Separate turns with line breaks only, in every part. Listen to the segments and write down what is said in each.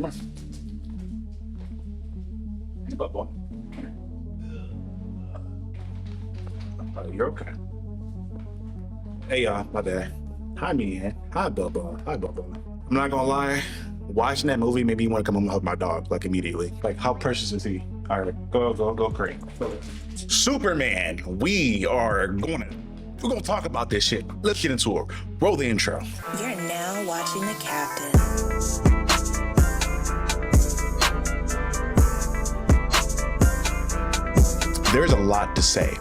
Come on. Hey, Bubba. Oh, you're okay. Hey, y'all. My bad. Hi, man. Hi, Bubba. Hi, Bubba. I'm not gonna lie. Watching that movie made me want to come home and hug my dog, like, immediately. Like, how precious is he? All right, go, Craig. Superman. We're gonna talk about this shit. Let's get into it. Roll the intro.
You're now watching The Captain.
There's a lot to say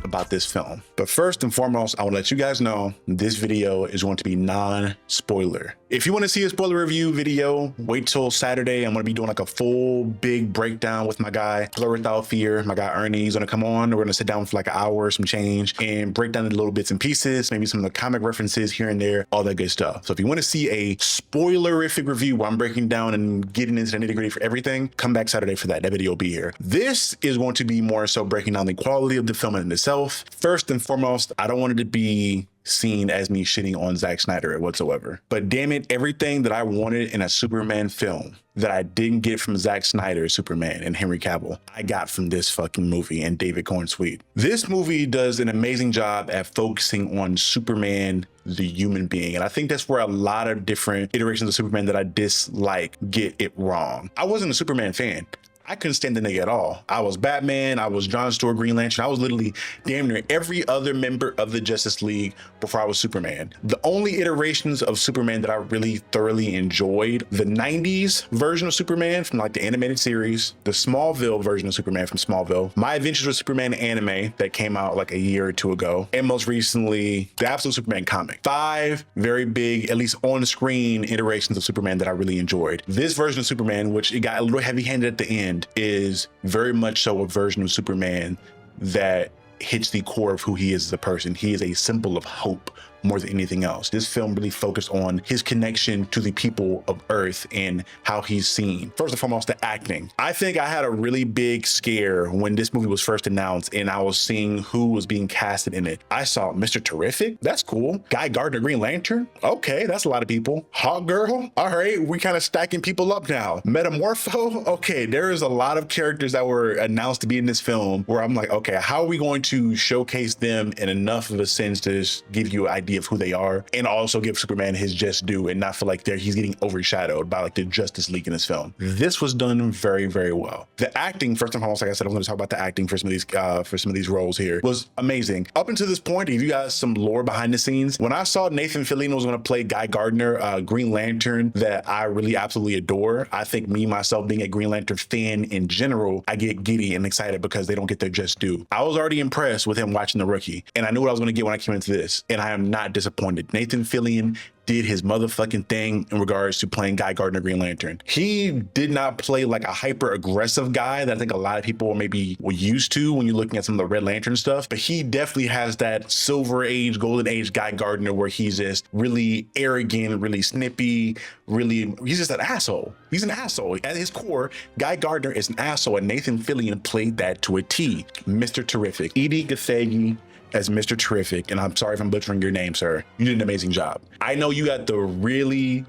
about this film, but first and foremost, I want to let you guys know this video is going to be non-spoiler. If you want to see a spoiler review video, wait till Saturday. I'm going to be doing like a full big breakdown with my guy Blur Without Fear. My guy Ernie is going to come on. We're going to sit down for like an hour, some change, and break down the little bits and pieces, maybe some of the comic references here and there, all that good stuff. So if you want to see a spoilerific review where I'm breaking down and getting into the nitty-gritty for everything, come back Saturday for that. That video will be here. This is going to be more so breaking down the quality of the film in itself. First and foremost, I don't want it to be seen as me shitting on Zack Snyder whatsoever. But damn it, everything that I wanted in a Superman film that I didn't get from Zack Snyder's Superman and Henry Cavill, I got from this fucking movie and David Cornsweet. This movie does an amazing job at focusing on Superman, the human being. And I think that's where a lot of different iterations of Superman that I dislike get it wrong. I wasn't a Superman fan. I couldn't stand the nigga at all. I was Batman, I was John Stewart, Green Lantern. I was literally damn near every other member of the Justice League before I was Superman. The only iterations of Superman that I really thoroughly enjoyed, the 90s version of Superman from like the animated series, the Smallville version of Superman from Smallville, My Adventures with Superman anime that came out like a year or two ago, and most recently, the Absolute Superman comic. 5 very big, at least on-screen iterations of Superman that I really enjoyed. This version of Superman, which it got a little heavy-handed at the end, is very much so a version of Superman that hits the core of who he is as a person. He is a symbol of hope more than anything else. This film really focused on his connection to the people of Earth and how he's seen. First and foremost, the acting. I think I had a really big scare when this movie was first announced and I was seeing who was being casted in it. I saw Mr. Terrific, that's cool. Guy Gardner, Green Lantern, okay, that's a lot of people. Hawk Girl, all right, we kind of stacking people up now. Metamorpho, okay, there is a lot of characters that were announced to be in this film where I'm like, okay, how are we going to showcase them in enough of a sense to just give you an idea of who they are and also give Superman his just due and not feel like he's getting overshadowed by like the Justice League in this film. This was done very, very well. The acting, first and foremost, like I said, I'm going to talk about the acting for some of these roles here, was amazing. Up until this point, to give you guys some lore behind the scenes, when I saw Nathan Fillion was going to play Guy Gardner, Green Lantern, that I really absolutely adore. I think me, myself, being a Green Lantern fan in general, I get giddy and excited because they don't get their just due. I was already impressed with him watching The Rookie, and I knew what I was going to get when I came into this, and I am not disappointed. Nathan Fillion did his motherfucking thing in regards to playing Guy Gardner, Green Lantern. He did not play like a hyper aggressive guy that I think a lot of people maybe were used to when you're looking at some of the Red Lantern stuff, but he definitely has that Silver Age, Golden Age Guy Gardner where he's just really arrogant, really snippy, he's just an asshole. He's an asshole. At his core, Guy Gardner is an asshole, and Nathan Fillion played that to a T. Mr. Terrific. Edie Gathegi as Mr. Terrific, and I'm sorry if I'm butchering your name, sir. You did an amazing job. I know you got the really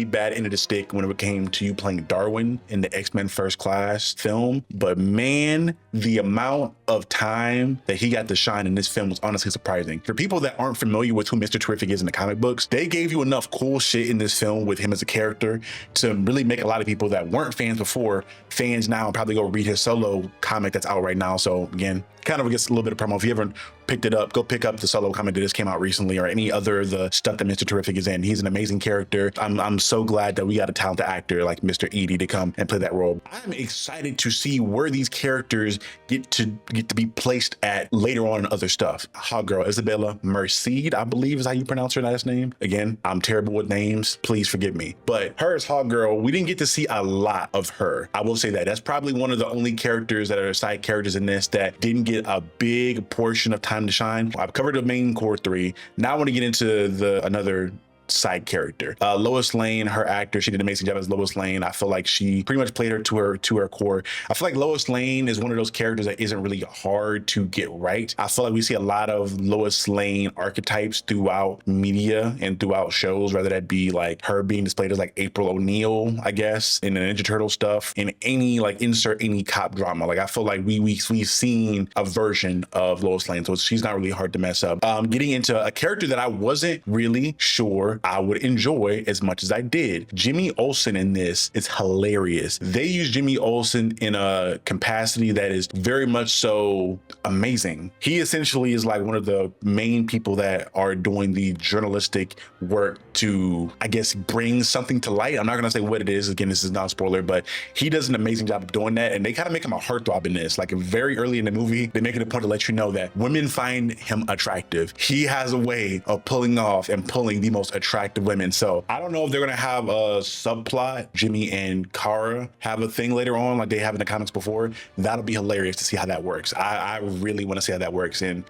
bad end of the stick when it came to you playing Darwin in the X-Men First Class film, but man, the amount of time that he got to shine in this film was honestly surprising. For people that aren't familiar with who Mr. Terrific is in the comic books, they gave you enough cool shit in this film with him as a character to really make a lot of people that weren't fans before fans now, and probably go read his solo comic that's out right now. So again, kind of gets a little bit of promo. If you haven't picked it up, go pick up the solo comic that just came out recently, or any other of the stuff that Mr. Terrific is in. He's an amazing character. I'm so glad that we got a talented actor like Mr. Edie to come and play that role. I'm excited to see where these characters get to be placed at later on in other stuff. Hot Girl Isabella Merced, I believe is how you pronounce her last name. Again, I'm terrible with names, please forgive me. But her as Hot Girl, we didn't get to see a lot of her. I will say that. That's probably one of the only characters that are side characters in this that didn't get a big portion of time to shine. I've covered the main core 3. Now I want to get into another side character. Lois Lane, her actor, she did an amazing job as Lois Lane. I feel like she pretty much played her to her core. I feel like Lois Lane is one of those characters that isn't really hard to get right. I feel like we see a lot of Lois Lane archetypes throughout media and throughout shows, whether that be like her being displayed as like April O'Neil, I guess, in the Ninja Turtle stuff, in any like insert any cop drama. Like I feel like we've seen a version of Lois Lane, so she's not really hard to mess up. Getting into a character that I wasn't really sure I would enjoy as much as I did. Jimmy Olsen in this is hilarious. They use Jimmy Olsen in a capacity that is very much so amazing. He essentially is like one of the main people that are doing the journalistic work to, I guess, bring something to light. I'm not gonna say what it is. Again, this is not a spoiler, but he does an amazing job of doing that. And they kind of make him a heartthrob in this. Like very early in the movie, they make it a point to let you know that women find him attractive. He has a way of pulling off and pulling the most attractive women. So I don't know if they're gonna have a subplot, Jimmy and Kara have a thing later on like they have in the comics before. That'll be hilarious to see how that works. I really want to see how that works, and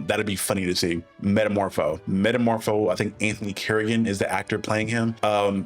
that'll be funny to see. Metamorpho, I think Anthony Kerrigan is the actor playing him.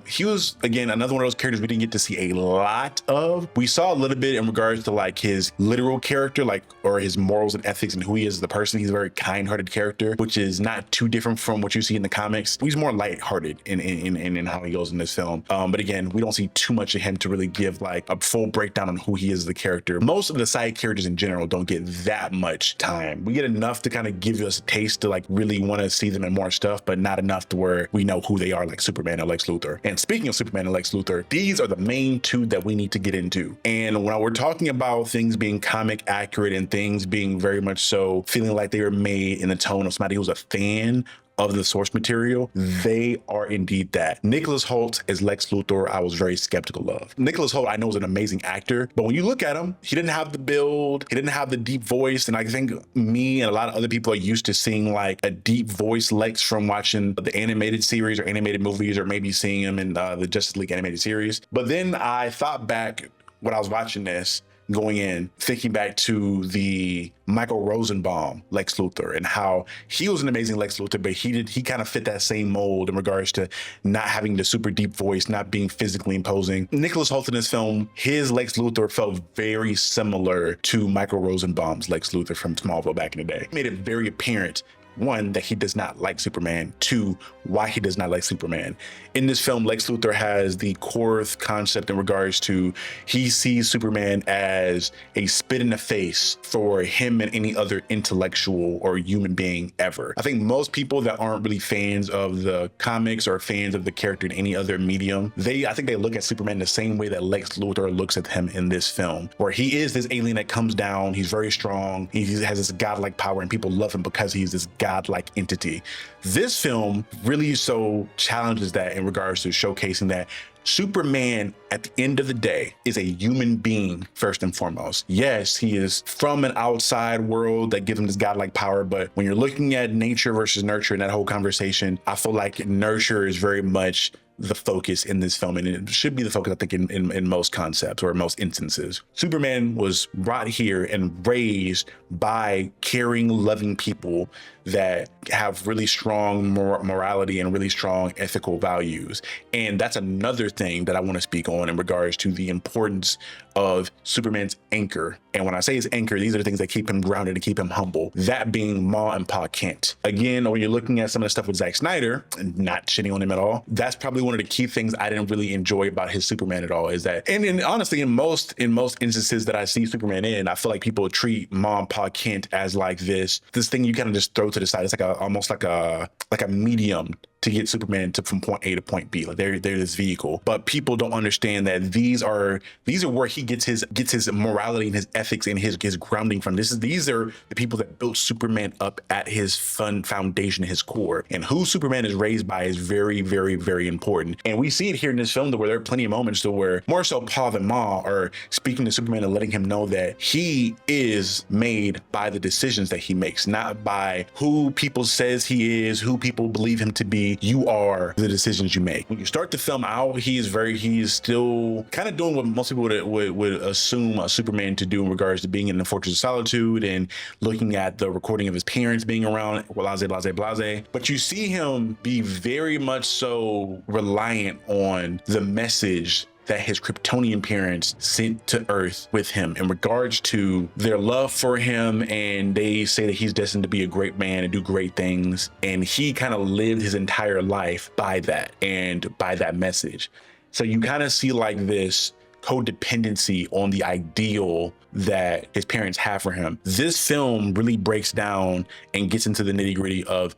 He was, again, another one of those characters we didn't get to see a lot of. We saw a little bit in regards to like his literal character, like, or his morals and ethics and who he is as a person. He's a very kind-hearted character, which is not too different from what you see in the comics. He's more light-hearted in how he goes in this film. But again, we don't see too much of him to really give like a full breakdown on who he is as a character. Most of the side characters in general don't get that much time. We get enough to kind of give us a taste to like really want to see them in more stuff, but not enough to where we know who they are, like Superman and Lex Luthor. And speaking of Superman and Lex Luthor, these are the main two that we need to get into. And when we're talking about things being comic accurate and things being very much so feeling like they were made in the tone of somebody who's a fan of the source material, they are indeed that. Nicholas Hoult as Lex Luthor, I was very skeptical of. Nicholas Hoult, I know, is an amazing actor, but when you look at him, he didn't have the build, he didn't have the deep voice, and I think me and a lot of other people are used to seeing like a deep voice Lex from watching the animated series or animated movies, or maybe seeing him in the Justice League animated series. But then I thought back when I was watching this, going in, thinking back to the Michael Rosenbaum Lex Luthor and how he was an amazing Lex Luthor, but he kind of fit that same mold in regards to not having the super deep voice, not being physically imposing. Nicholas Hoult in this film, his Lex Luthor felt very similar to Michael Rosenbaum's Lex Luthor from Smallville back in the day. It made it very apparent, one, that he does not like Superman. Two, why he does not like Superman. In this film, Lex Luthor has the core concept in regards to he sees Superman as a spit in the face for him and any other intellectual or human being ever. I think most people that aren't really fans of the comics or fans of the character in any other medium, I think they look at Superman the same way that Lex Luthor looks at him in this film, where he is this alien that comes down, he's very strong, he has this godlike power, and people love him because he's this godlike entity. This film really so challenges that in regards to showcasing that Superman, at the end of the day, is a human being first and foremost. Yes, he is from an outside world that gives him this godlike power, but when you're looking at nature versus nurture in that whole conversation, I feel like nurture is very much the focus in this film, and it should be the focus, I think, in most concepts or most instances. Superman was brought here and raised by caring, loving people that have really strong morality and really strong ethical values. And that's another thing that I want to speak on in regards to the importance of Superman's anchor. And when I say his anchor, these are the things that keep him grounded and keep him humble. That being Ma and Pa Kent. Again, when you're looking at some of the stuff with Zack Snyder, and not shitting on him at all, that's probably one of the key things I didn't really enjoy about his Superman at all, is that, and honestly, in most instances that I see Superman in, I feel like people treat Ma and Pa Kent as like this thing you kind of just throw to the side. It's like almost like a medium to get Superman from point A to point B. Like they're this vehicle, but people don't understand that these are where he gets his morality and his ethics and his grounding from. These are the people that built Superman up at his foundation, his core, and who Superman is raised by is very, very, very important. And we see it here in this film, where there are plenty of moments to where more so Pa than Ma are speaking to Superman and letting him know that he is made by the decisions that he makes, not by who people says he is, who people believe him to be. ultimately you are the decisions you make. When you start the film out, he is still kind of doing what most people would assume a Superman to do in regards to being in the Fortress of Solitude and looking at the recording of his parents being around, blase, blase, blase. But you see him be very much so reliant on the message that his Kryptonian parents sent to Earth with him in regards to their love for him, and they say that he's destined to be a great man and do great things. And he kind of lived his entire life by that and by that message. So you kind of see like this codependency on the ideal that his parents have for him. This film really breaks down and gets into the nitty-gritty of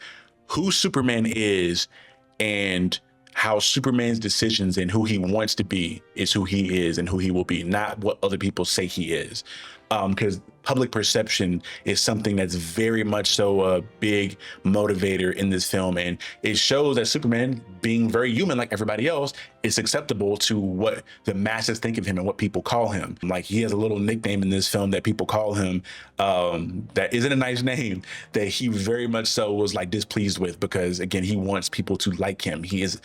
who Superman is and how Superman's decisions and who he wants to be is who he is and who he will be, not what other people say he is. Because public perception is something that's very much so a big motivator in this film. And it shows that Superman, being very human like everybody else, is acceptable to what the masses think of him and what people call him. Like, he has a little nickname in this film that people call him that isn't a nice name, that he very much so was like displeased with, because again, he wants people to like him. He is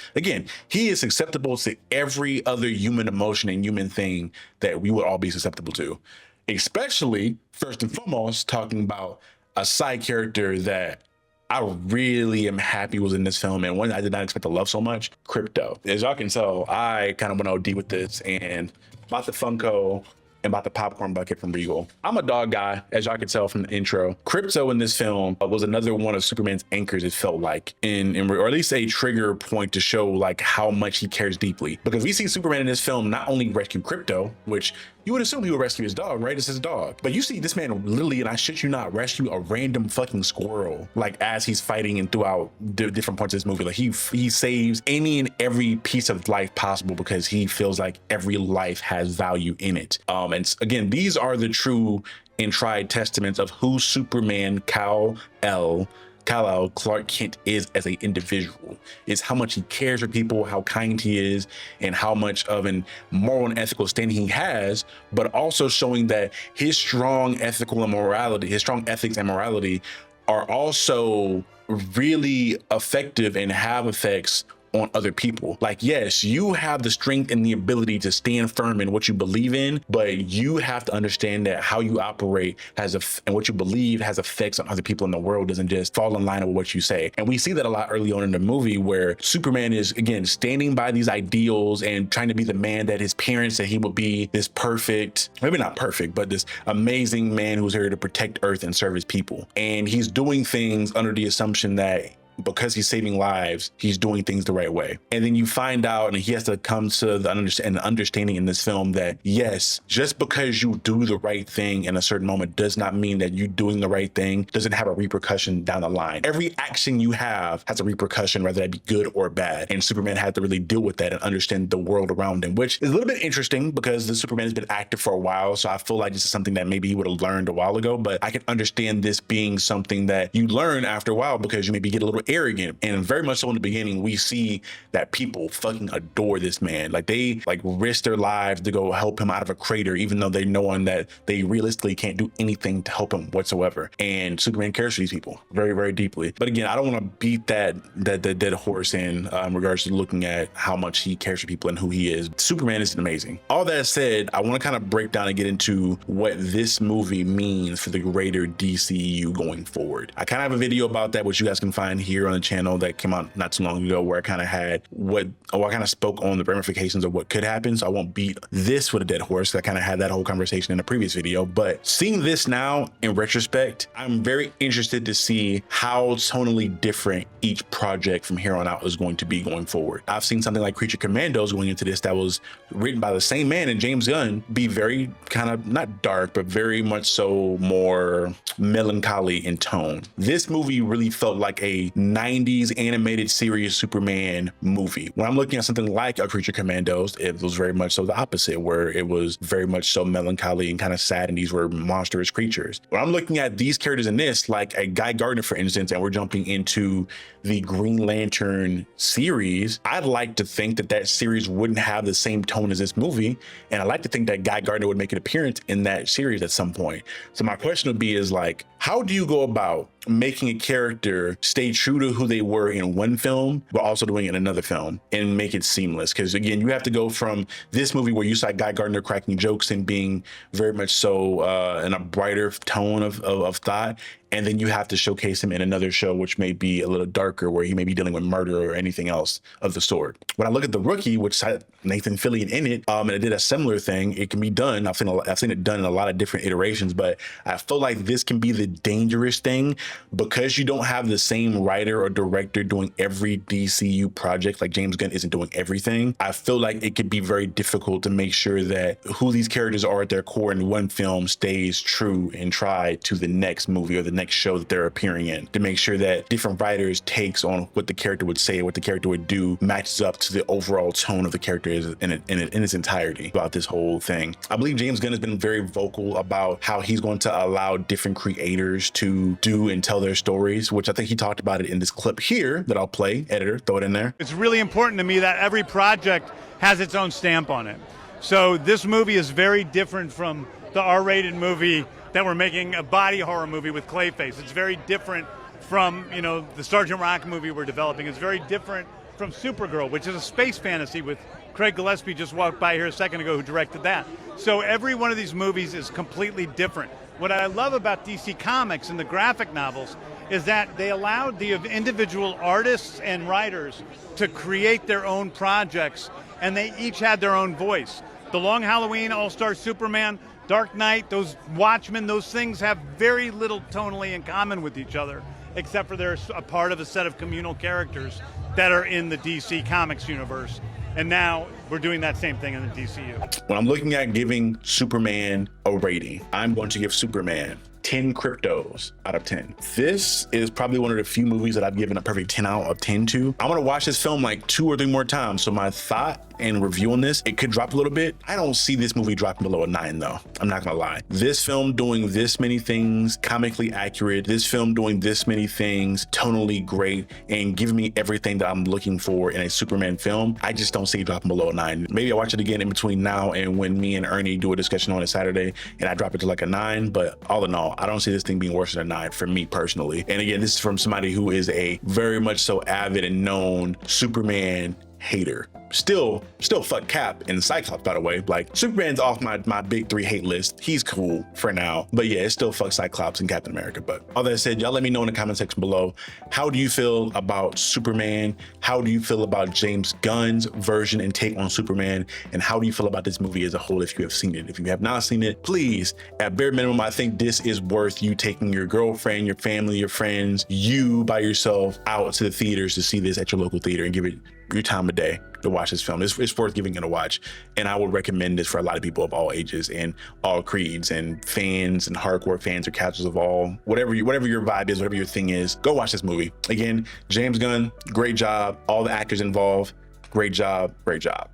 acceptable to every other human emotion and human thing that we would all be susceptible to. Especially, first and foremost, talking about a side character that I really am happy was in this film, and one I did not expect to love so much, Crypto. As y'all can tell, I kind of went OD with this, and about the Funko and about the popcorn bucket from Regal. I'm a dog guy, as y'all can tell from the intro. Crypto in this film was another one of Superman's anchors, it felt like, or at least a trigger point to show like how much he cares deeply. Because we see Superman in this film not only rescue Crypto, which you would assume he would rescue his dog, right? It's his dog. But you see this man literally, and I shit you not, rescue a random fucking squirrel, like as he's fighting and throughout different points of this movie. Like he saves any and every piece of life possible because he feels like every life has value in it. And again, these are the true and tried testaments of who Superman Kal-El Clark Kent is as an individual. Is how much he cares for people, how kind he is, and how much of an moral and ethical standing he has, but also showing that his strong ethics and morality are also really effective and have effects on other people. Like, yes, you have the strength and the ability to stand firm in what you believe in, but you have to understand that how you operate and what you believe has effects on other people in the world, doesn't just fall in line with what you say. And we see that a lot early on in the movie, where Superman is, again, standing by these ideals and trying to be the man that his parents said he would be, this perfect, maybe not perfect, but this amazing man who's here to protect Earth and serve his people. And he's doing things under the assumption that because he's saving lives, he's doing things the right way. And then you find out, and he has to come to the understanding in this film that, yes, just because you do the right thing in a certain moment does not mean that you doing the right thing doesn't have a repercussion down the line. Every action you have has a repercussion, whether that be good or bad. And Superman had to really deal with that and understand the world around him, which is a little bit interesting because the Superman has been active for a while. So I feel like this is something that maybe he would have learned a while ago, but I can understand this being something that you learn after a while because you maybe get a little arrogant. And very much so in the beginning, we see that people fucking adore this man. Like, they like risk their lives to go help him out of a crater, even though they know that they realistically can't do anything to help him whatsoever. And Superman cares for these people very, very deeply. But again, I don't want to beat that dead horse in regards to looking at how much he cares for people and who he is. Superman is amazing. All that said, I want to kind of break down and get into what this movie means for the greater DCU going forward. I kind of have a video about that, which you guys can find here on the channel, that came out not too long ago, where I kind of spoke on the ramifications of what could happen. So I won't beat this with a dead horse. I kind of had that whole conversation in a previous video, but seeing this now in retrospect, I'm very interested to see how tonally different each project from here on out is going to be going forward. I've seen something like Creature Commandos going into this that was written by the same man, and James Gunn, be very kind of not dark, but very much so more melancholy in tone. This movie really felt like a 90s animated series Superman movie. When I'm looking at something like a Creature Commandos, it was very much so the opposite, where it was very much so melancholy and kind of sad, and these were monstrous creatures. When I'm looking at these characters in this, like a Guy Gardner, for instance, and we're jumping into the Green Lantern series, I'd like to think that series wouldn't have the same tone as this movie, and I like to think that Guy Gardner would make an appearance in that series at some point. So my question would be is like, How do you go about making a character stay true to who they were in one film, but also doing it in another film and make it seamless? Because again, you have to go from this movie where you saw Guy Gardner cracking jokes and being very much so in a brighter tone of thought, and then you have to showcase him in another show, which may be a little darker, where he may be dealing with murder or anything else of the sort. When I look at The Rookie, which had Nathan Fillion in it, and it did a similar thing, it can be done. I've seen it done in a lot of different iterations, but I feel like this can be the dangerous thing because you don't have the same writer or director doing every DCU project. Like James Gunn isn't doing everything. I feel like it could be very difficult to make sure that who these characters are at their core in one film stays true and tried to the next movie or the next show that they're appearing in, to make sure that different writers' takes on what the character would say, what the character would do, matches up to the overall tone of the character in its entirety about this whole thing. I believe James Gunn has been very vocal about how he's going to allow different creators to do and tell their stories, which I think he talked about it in this clip here that I'll play. Editor, throw it in there.
It's really important to me that every project has its own stamp on it. So this movie is very different from the R-rated movie that we're making, a body horror movie with Clayface. It's very different from, the Sergeant Rock movie we're developing. It's very different from Supergirl, which is a space fantasy with Craig Gillespie just walked by here a second ago who directed that. So every one of these movies is completely different. What I love about DC Comics and the graphic novels is that they allowed the individual artists and writers to create their own projects, and they each had their own voice. The Long Halloween, All-Star Superman, Dark Knight, those Watchmen, those things have very little tonally in common with each other, except for they're a part of a set of communal characters that are in the DC Comics universe. And now we're doing that same thing in the DCU.
When I'm looking at giving Superman a rating, I'm going to give Superman 10 cryptos out of 10. This is probably one of the few movies that I've given a perfect 10 out of 10 to. I'm gonna watch this film like 2 or 3 more times. So my thought and review on this, it could drop a little bit. I don't see this movie dropping below a 9 though. I'm not gonna lie. This film doing this many things, comically accurate, this film doing this many things, tonally great, and giving me everything that I'm looking for in a Superman film, I just don't see it dropping below a 9. Maybe I'll watch it again in between now and when me and Ernie do a discussion on a Saturday and I drop it to like a 9, but all in all, I don't see this thing being worse than a 9 for me personally. And again, this is from somebody who is a very much so avid and known Superman hater. Still fuck Cap and Cyclops, by the way. Like, Superman's off my big 3 hate list. He's cool for now. But yeah, it still fuck Cyclops and Captain America. But all that said, y'all let me know in the comment section below. How do you feel about Superman? How do you feel about James Gunn's version and take on Superman? And how do you feel about this movie as a whole if you have seen it? If you have not seen it, please, at bare minimum, I think this is worth you taking your girlfriend, your family, your friends, you by yourself out to the theaters to see this at your local theater and give it your time of day to watch this film. It's worth giving it a watch, and I would recommend this for a lot of people of all ages and all creeds and fans and hardcore fans or casuals of all, whatever your vibe is, whatever your thing is. Go watch this movie. Again, James Gunn, great job. All the actors involved, great job, great job.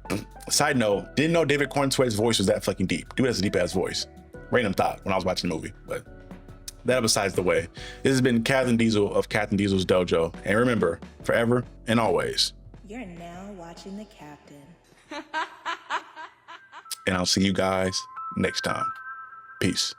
Side note, didn't know David Cornsweat's voice was that fucking deep. Dude has a deep ass voice. Random thought when I was watching the movie, but that besides the way. This has been Captain Diesel of Captain Diesel's Dojo, and remember, forever and always,
You're now watching the Captain.
and I'll see you guys next time. Peace.